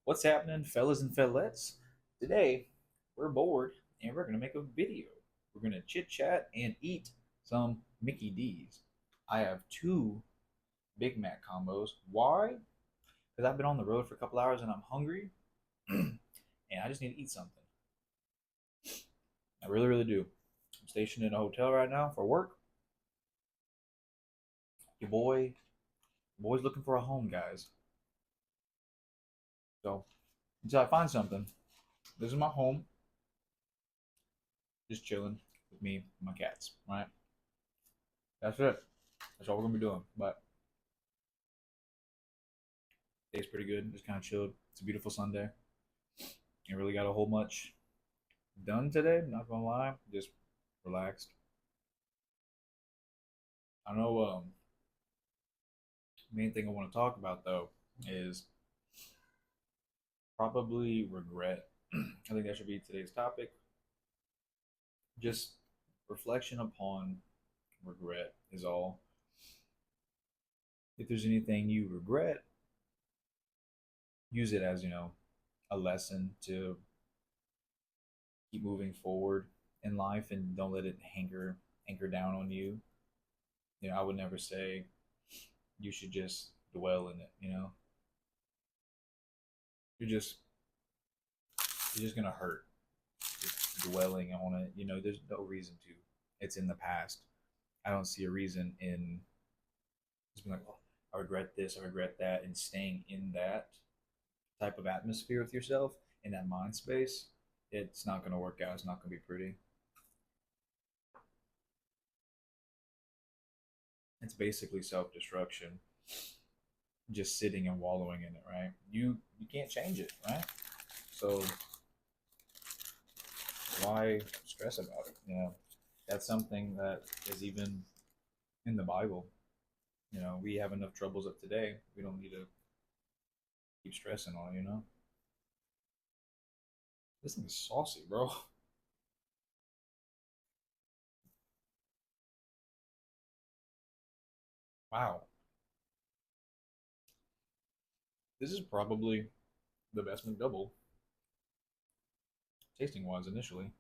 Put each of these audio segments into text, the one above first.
What's happening, fellas and fellettes? Today, we're bored and we're going to make a video. We're going to chit chat and eat some Mickey D's. I have two Big Mac combos. Why? Because I've been on the road for a couple hours and I'm hungry and I just need to eat something. I really, really do. I'm stationed in a hotel right now for work. Your boy's looking for a home, guys. So until I find something, this is my home, just chilling with me and my cats, right? That's it. That's all we're gonna be doing. But day's pretty good. Just kind of chilled. It's a beautiful Sunday. Ain't really got a whole much done today. Not gonna lie, just relaxed. I know. Main thing I want to talk about though is probably regret. I think that should be today's topic. Just reflection upon regret is all. If there's anything you regret, use it as a lesson to keep moving forward in life and don't let it anchor down on you. I would never say you should just dwell in it. You're just you're just gonna hurt just dwelling on it. There's no reason to. It's in the past. I don't see a reason in just being like, oh, I regret this, I regret that, and staying in that type of atmosphere with yourself in that mind space. It's not gonna work out. It's not gonna be pretty. It's basically self destruction. Just sitting and wallowing in it, right? You can't change it, right? So why stress about it? That's something that is even in the Bible. We have enough troubles of today. We don't need to keep stressing on it. This thing is saucy, bro. Wow. This is probably the best McDouble, tasting wise initially.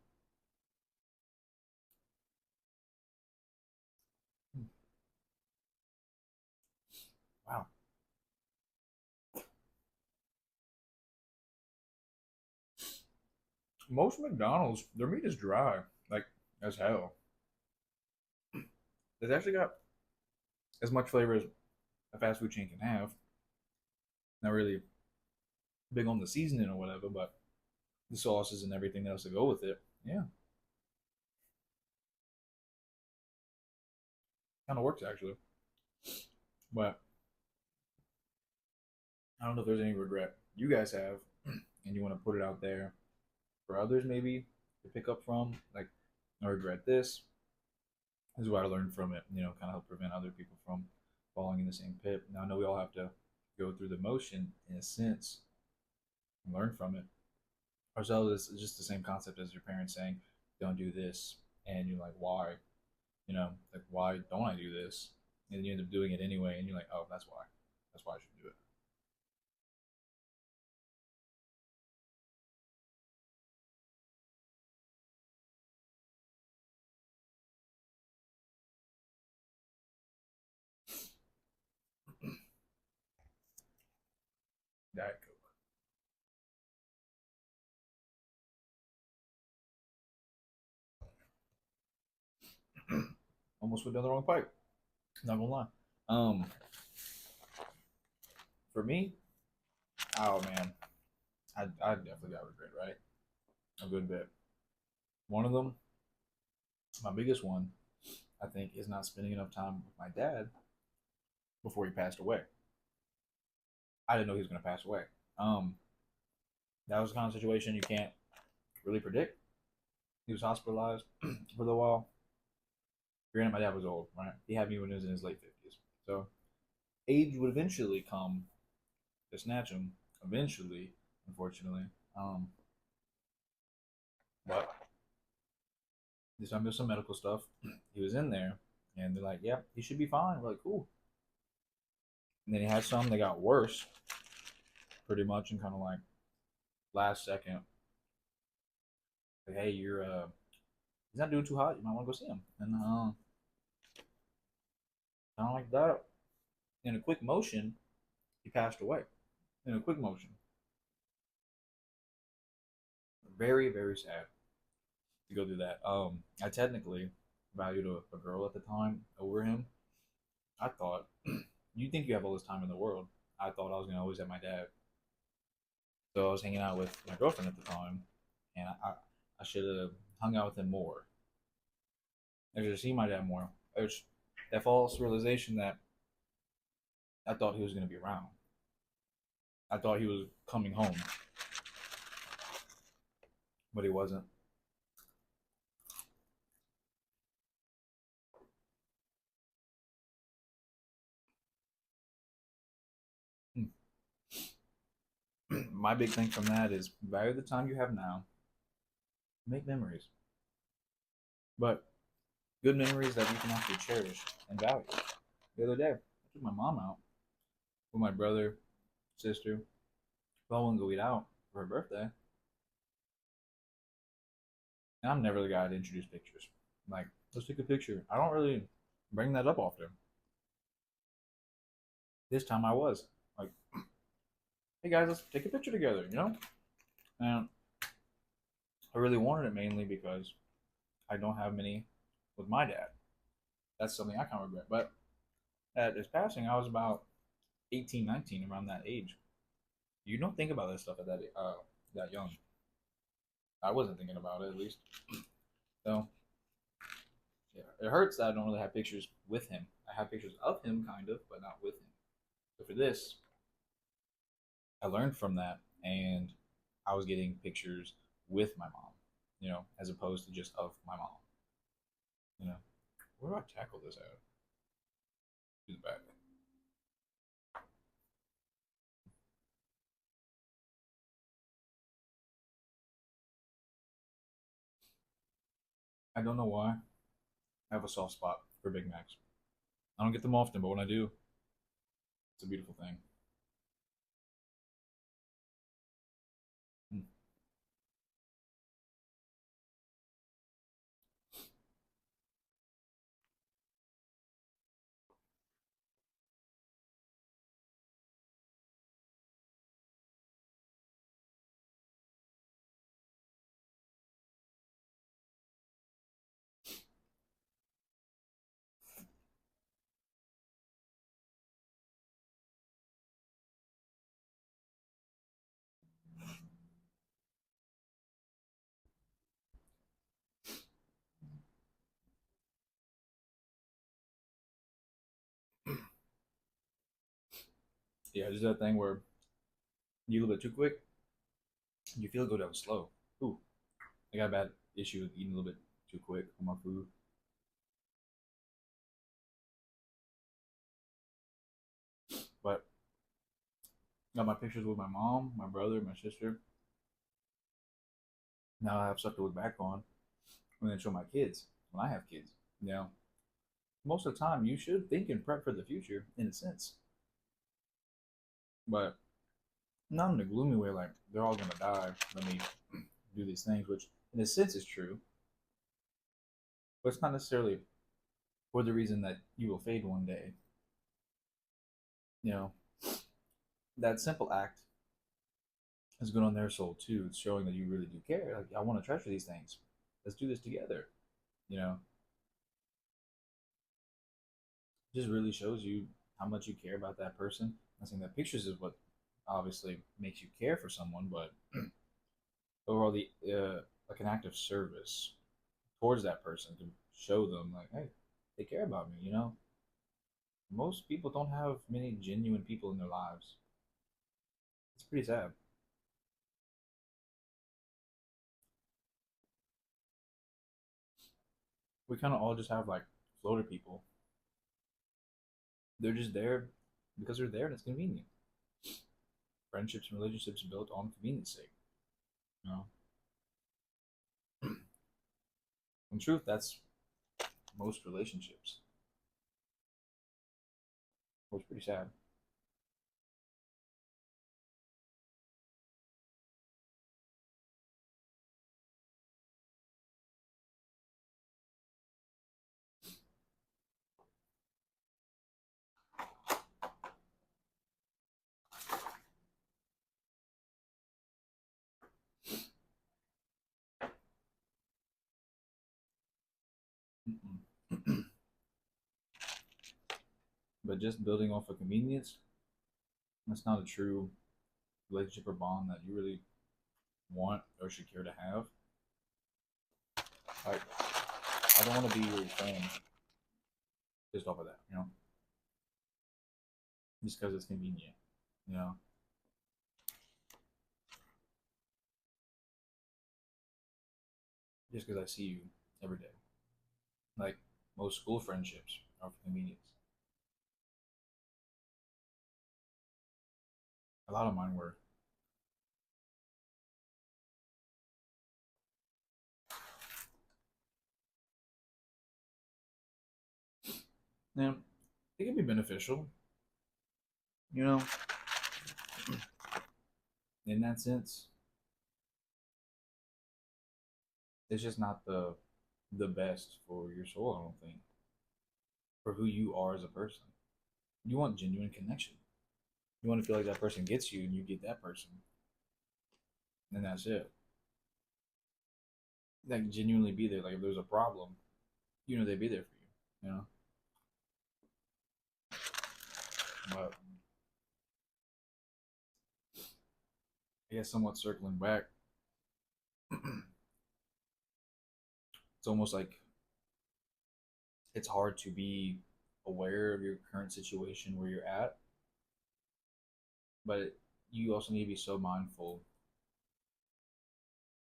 Hmm. Wow. Most McDonald's, their meat is dry, like as hell. It's actually got as much flavor as a fast food chain can have. Not really big on the seasoning or whatever, but the sauces and everything else to go with it, yeah, kind of works actually. But I don't know if there's any regret you guys have, and you want to put it out there for others maybe to pick up from. Like, I regret this. This is what I learned from it. Kind of help prevent other people from falling in the same pit. Now I know we all have to go through the motion in a sense and learn from it. Ourselves is just the same concept as your parents saying, "Don't do this," and you're like, "Why?" Like, why don't I do this? And then you end up doing it anyway, and you're like, "Oh, that's why. That's why I should do it." Diet Coke. Almost went down the wrong pipe. Not gonna lie. Um, for me, oh man, I definitely got regret, right? A good bit. One of them, my biggest one, I think, is not spending enough time with my dad before he passed away. I didn't know he was gonna pass away. Um, that was the kind of situation you can't really predict. He was hospitalized for a little while. Granted, my dad was old, right? He had me when he was in his late 50s. So age would eventually come to snatch him. Eventually, unfortunately. But this time there's some medical stuff. He was in there, and they're like, "Yeah, he should be fine." We're like, "Cool." And then he had some that got worse, pretty much, and kind of like last second, like, hey, you're he's not doing too hot. You might want to go see him. And kind of like that, in a quick motion, he passed away. In a quick motion, very very sad to go through that. I technically valued a girl at the time over him. I thought, you think you have all this time in the world. I thought I was gonna always have my dad. So I was hanging out with my girlfriend at the time, and I should have hung out with him more. I should have seen my dad more. There's that false realization that I thought he was gonna be around. I thought he was coming home, but he wasn't. My big thing from that is value the time you have now. Make memories, but good memories that you can actually cherish and value. The other day, I took my mom out with my brother, sister. We all want to go eat out for her birthday, and I'm never the guy to introduce pictures. Like, let's take a picture. I don't really bring that up often. This time I was like, hey guys, let's take a picture together, you know? And I really wanted it mainly because I don't have many with my dad. That's something I kind of regret. But at his passing, I was about 18, 19, around that age. You don't think about that stuff at that young. I wasn't thinking about it, at least. So yeah, it hurts that I don't really have pictures with him. I have pictures of him, kind of, but not with him. So for this, I learned from that, and I was getting pictures with my mom, as opposed to just of my mom. You know, where do I tackle this at? To the back. I don't know why. I have a soft spot for Big Macs. I don't get them often, but when I do, it's a beautiful thing. Mm. Yeah, just that thing where you eat a little bit too quick, you feel it go down slow. Ooh, I got a bad issue with eating a little bit too quick on my food. But got my pictures with my mom, my brother, my sister. Now I have stuff to look back on and then show my kids when I have kids. You know, most of the time you should think and prep for the future in a sense, but not in a gloomy way like they're all gonna die. Let me do these things, which in a sense is true, but it's not necessarily for the reason that you will fade one day. You know, that simple act is good on their soul too. It's showing that you really do care. Like, I want to treasure these things. Let's do this together. You know, it just really shows you how much you care about that person. I'm saying that pictures is what obviously makes you care for someone, but overall, the like an act of service towards that person to show them like, hey, they care about me. Most people don't have many genuine people in their lives. It's pretty sad. We kind of all just have like floater people. They're just there because they're there and it's convenient. Friendships and relationships built on convenience sake. You know, in truth, that's most relationships. It's pretty sad. But just building off of convenience, that's not a true relationship or bond that you really want or should care to have. Like, I don't want to be your friend just off of that, just because it's convenient, you know, just because I see you every day. Like most school friendships are for convenience. A lot of mine were. Yeah, it can be beneficial, you know, in that sense. It's just not the best for your soul, I don't think, for who you are as a person. You want genuine connection. You want to feel like that person gets you and you get that person. And that's it. Like genuinely be there. Like if there's a problem, they'd be there for you. But I guess somewhat circling back, it's almost like it's hard to be aware of your current situation where you're at, but you also need to be so mindful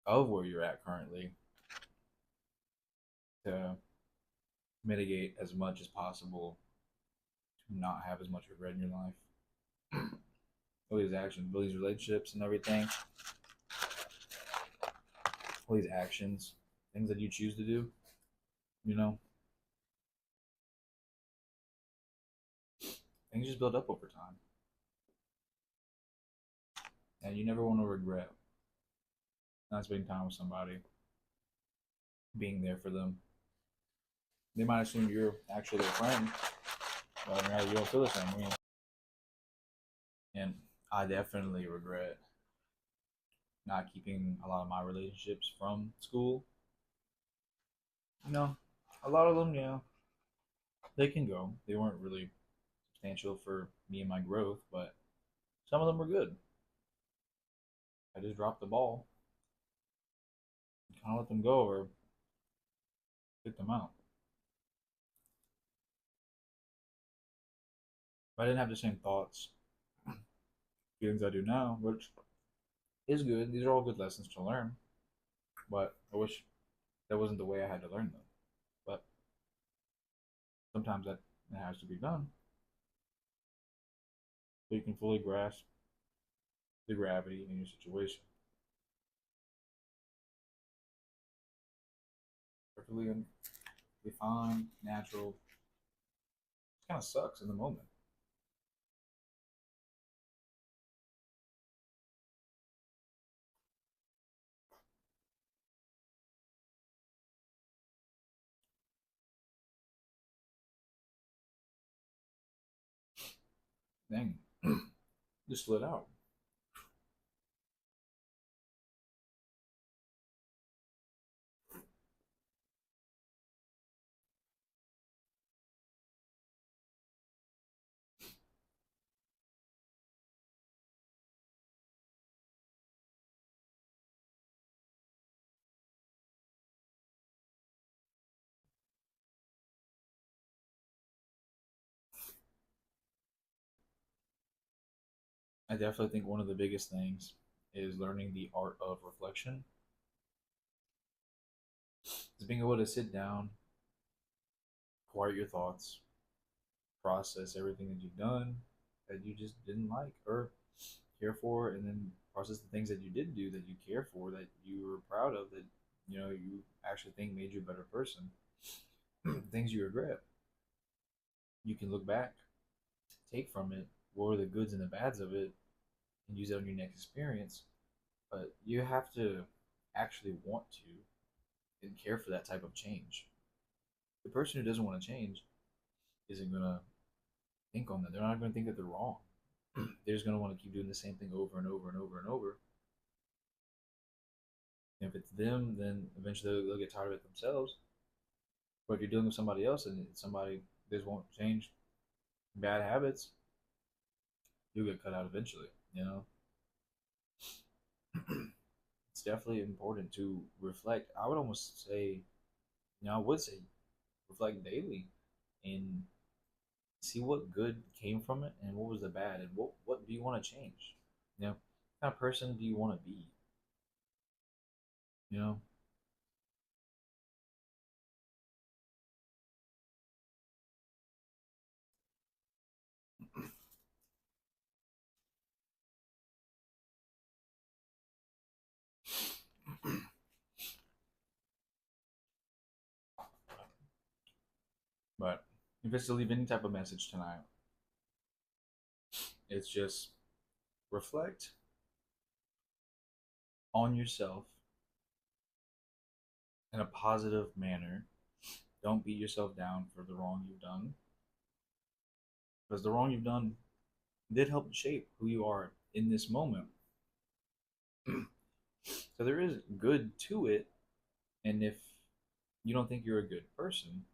of where you're at currently to mitigate as much as possible to not have as much regret in your life. All these actions, all these relationships and everything, all these actions, things that you choose to do, you know, things just build up over time. And you never want to regret not spending time with somebody, being there for them. They might assume you're actually their friend, but in reality, you don't feel the same way. And I definitely regret not keeping a lot of my relationships from school. You know, a lot of them, yeah, they can go. They weren't really substantial for me and my growth, but some of them were good. I just dropped the ball, kind of let them go or kick them out. But I didn't have the same thoughts, feelings I do now, which is good. These are all good lessons to learn, but I wish that wasn't the way I had to learn them. But sometimes that has to be done so you can fully grasp the gravity in your situation. Perfectly fine, natural. It kind of sucks in the moment. Dang, just slid out. I definitely think one of the biggest things is learning the art of reflection. Is being able to sit down, quiet your thoughts, process everything that you've done that you just didn't like or care for, and then process the things that you did do that you care for, that you were proud of, that you actually think made you a better person. Things you regret, you can look back, take from it what are the goods and the bads of it, and use that on your next experience. But you have to actually want to and care for that type of change. The person who doesn't want to change isn't gonna think on that. They're not gonna think that they're wrong. They're just gonna want to keep doing the same thing over and over and over and over. And if it's them, then eventually they'll get tired of it themselves. But if you're dealing with somebody else and somebody just won't change, bad habits, you'll get cut out eventually. You know, it's definitely important to reflect. I would almost say, I would say reflect daily and see what good came from it and what was the bad and what do you want to change. What kind of person do you want to be? You know, but if it's to leave any type of message tonight, it's just reflect on yourself in a positive manner. Don't beat yourself down for the wrong you've done, because the wrong you've done did help shape who you are in this moment. So there is good to it, and if you don't think you're a good person,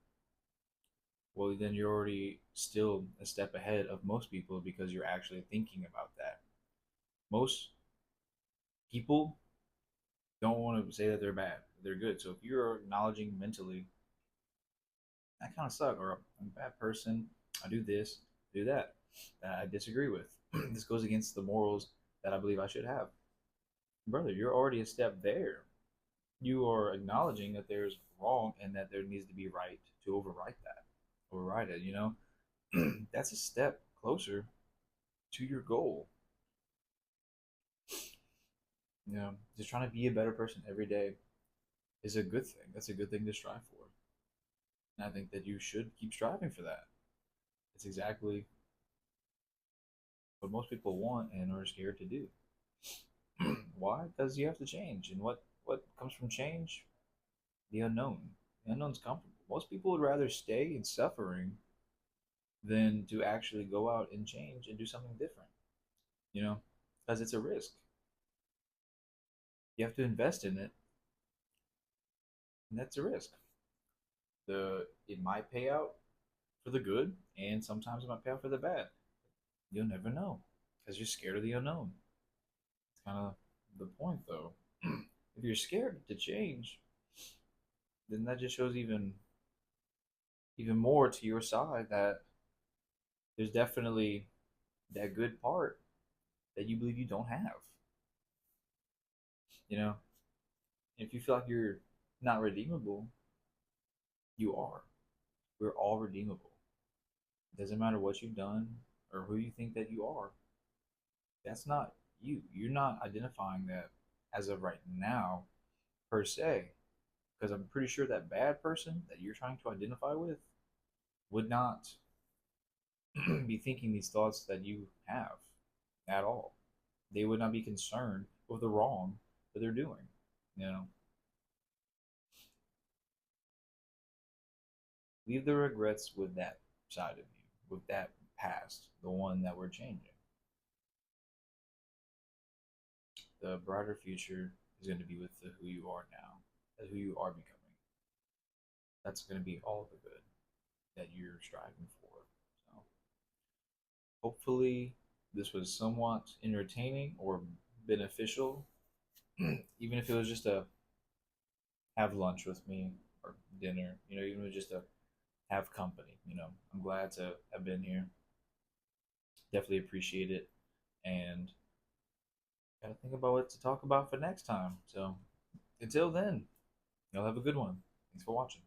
well, then you're already still a step ahead of most people because you're actually thinking about that. Most people don't want to say that they're bad, they're good. So if you're acknowledging mentally, I kind of suck, or I'm a bad person, I do this, do that, that I disagree with. This goes against the morals that I believe I should have. Brother, you're already a step there. You are acknowledging that there's wrong and that there needs to be right to overwrite that, override it, That's a step closer to your goal. Just trying to be a better person every day is a good thing. That's a good thing to strive for. And I think that you should keep striving for that. It's exactly what most people want and are scared to do. Why? Because you have to change. And what comes from change? The unknown. The unknown's comfortable. Most people would rather stay in suffering than to actually go out and change and do something different, you know, because it's a risk. You have to invest in it, and that's a risk. It might pay out for the good, and sometimes it might pay out for the bad. You'll never know because you're scared of the unknown. It's kind of the point, though. If you're scared to change, then that just shows even more to your side that there's definitely that good part that you believe you don't have. You know, if you feel like you're not redeemable, you are. We're all redeemable. It doesn't matter what you've done or who you think that you are. That's not you. You're not identifying that as of right now, per se. Because I'm pretty sure that bad person that you're trying to identify with would not be thinking these thoughts that you have at all. They would not be concerned with the wrong that they're doing. You know, leave the regrets with that side of you, with that past, the one that we're changing. The brighter future is going to be with who you are now, who you are becoming. That's going to be all of the good that you're striving for. So hopefully this was somewhat entertaining or beneficial, even if it was just a have lunch with me or dinner, even if it was just a have company. I'm glad to have been here. Definitely appreciate it. And gotta think about what to talk about for next time. So until then, y'all have a good one. Thanks for watching.